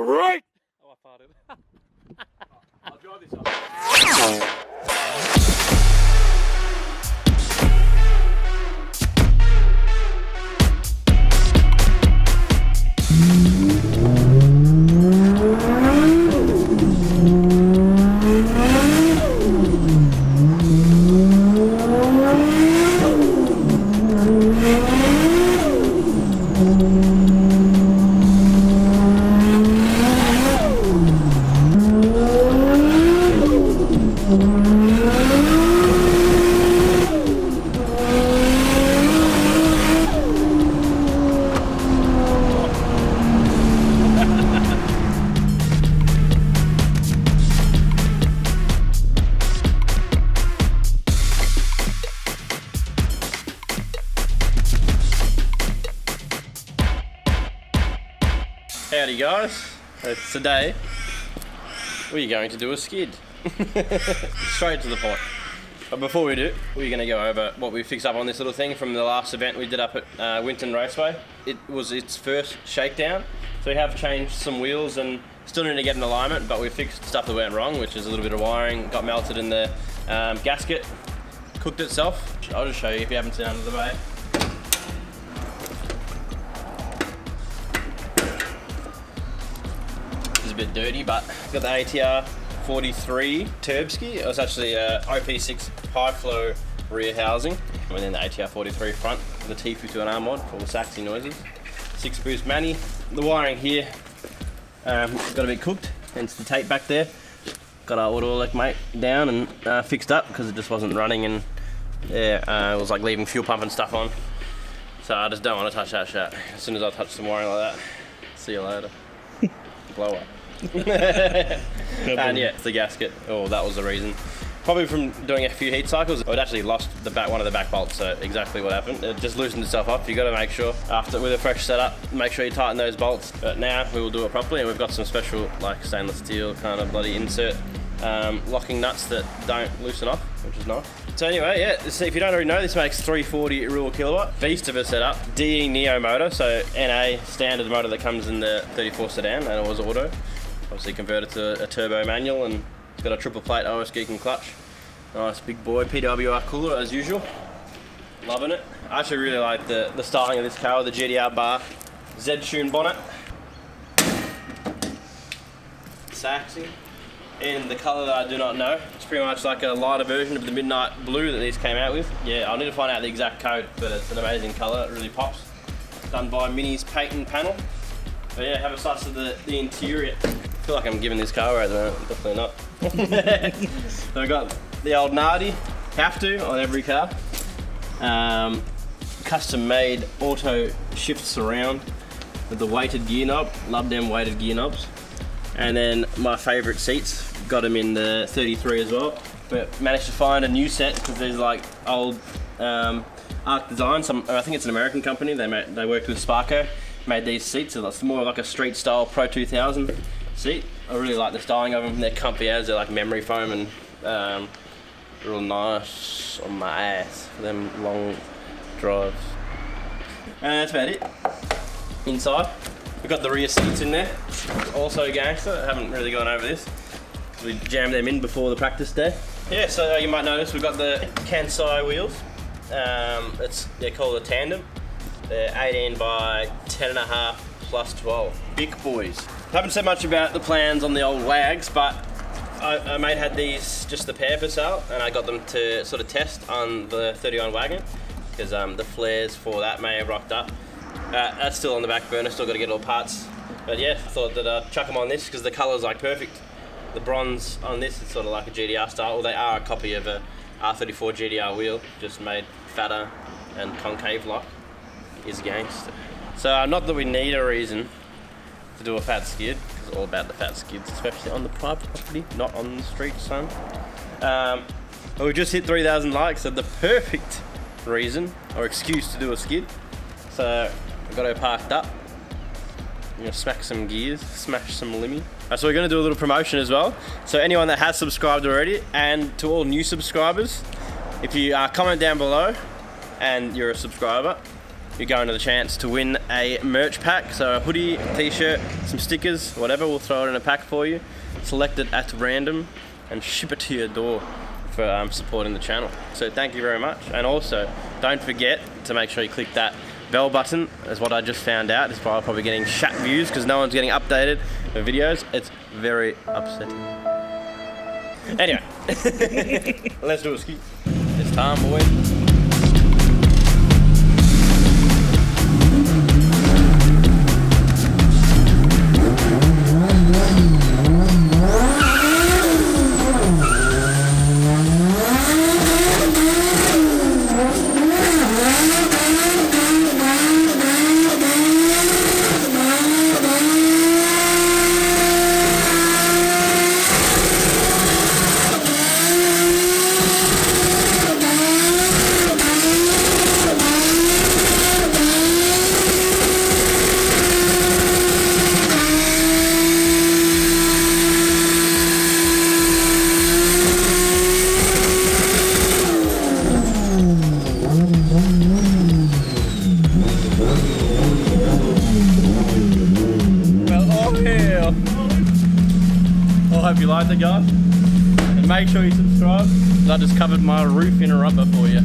Reet! Oh, I farted. I'll drive this up. Howdy guys, today we're going to do a skid. Straight to the point. But before we do, we're going to go over what we fixed up on this little thing from the last event we did up at Winton Raceway. It was its first shakedown, so we have changed some wheels and still need to get in alignment, but we fixed stuff that went wrong, which is a little bit of wiring, got melted in the gasket, cooked itself. I'll just show you if you haven't seen under the bay. A bit dirty, but got the ATR 43 Turbski. It was actually a OP6 high flow rear housing, and then the ATR 43 front with the T52 and R mod for all the saxy noises. 6 boost Manny. The wiring here got a bit cooked, hence the tape back there. Got our auto elect mate down and fixed up because it just wasn't running, and yeah, it was like leaving fuel pump and stuff on. So I just don't want to touch that shit. As soon as I touch some wiring like that, see you later. Blow up. And yeah, it's the gasket. Oh, that was the reason. Probably from doing a few heat cycles, it actually lost one of the back bolts. So exactly what happened. It just loosened itself up. You got to make sure after with a fresh setup, make sure you tighten those bolts. But now we will do it properly, and we've got some special like stainless steel kind of bloody insert locking nuts that don't loosen up, which is nice. So anyway, yeah, so if you don't already know, this makes 340 real kilowatt. Beast of a setup. DE Neo motor, so NA standard motor that comes in the 34 sedan, and it was auto. Obviously converted to a turbo manual, and it's got a triple plate OS geek and clutch. Nice big boy PWR cooler as usual. Loving it. I actually really like the styling of this car with the GDR bar, Z-tune bonnet. Saxy. In the colour that I do not know. It's pretty much like a lighter version of the midnight blue that these came out with. Yeah, I'll need to find out the exact code, but it's an amazing colour. It really pops. Done by Mini's paint and panel. But yeah, have a slice of the interior. I feel like I'm giving this car away at the moment. Definitely not. So we've got the old Nardi, have to, on every car. Custom made auto shift surround with the weighted gear knob. Love them weighted gear knobs. And then my favourite seats, got them in the 33 as well. But managed to find a new set because there's like old Arc Design. I think it's an American company. They worked with Sparco. Made these seats, so it's more like a street style Pro 2000 seat. I really like the styling of them. They're comfy as, they're like memory foam and real nice on my ass for them long drives. And that's about it. Inside, we've got the rear seats in there. It's also gangster. I haven't really gone over this because we jammed them in before the practice day. Yeah, so you might notice we've got the Kansai wheels. They're called a tandem. They're 18 by 10.5 plus 12. Big boys. Haven't said much about the plans on the old wags, but I mate had these just the pair for sale, and I got them to sort of test on the 31 wagon because the flares for that may have rocked up. That's still on the back burner, still got to get all parts. But yeah, I thought that I'd chuck them on this because the colour's like perfect. The bronze on this is sort of like a GDR style. Well, they are a copy of a R34 GDR wheel, just made fatter and concave like. Is gangster. So not that we need a reason to do a fat skid, because it's all about the fat skids, especially on the private property, not on the street, son. But we just hit 3,000 likes, so the perfect reason or excuse to do a skid. So I've got her parked up. I'm gonna smack some gears, smash some limmy. So we're gonna do a little promotion as well. So anyone that has subscribed already, and to all new subscribers, if you comment down below and you're a subscriber, you're going to the chance to win a merch pack. So a hoodie, t-shirt, some stickers, whatever, we'll throw it in a pack for you. Select it at random and ship it to your door for supporting the channel. So thank you very much. And also, don't forget to make sure you click that bell button, as what I just found out is why I'm probably getting shat views, because no one's getting updated with videos. It's very upsetting. Anyway, let's do a ski. It's time, boys. I hope you liked it, guys, and make sure you subscribe, because I just covered my roof in a rubber for you.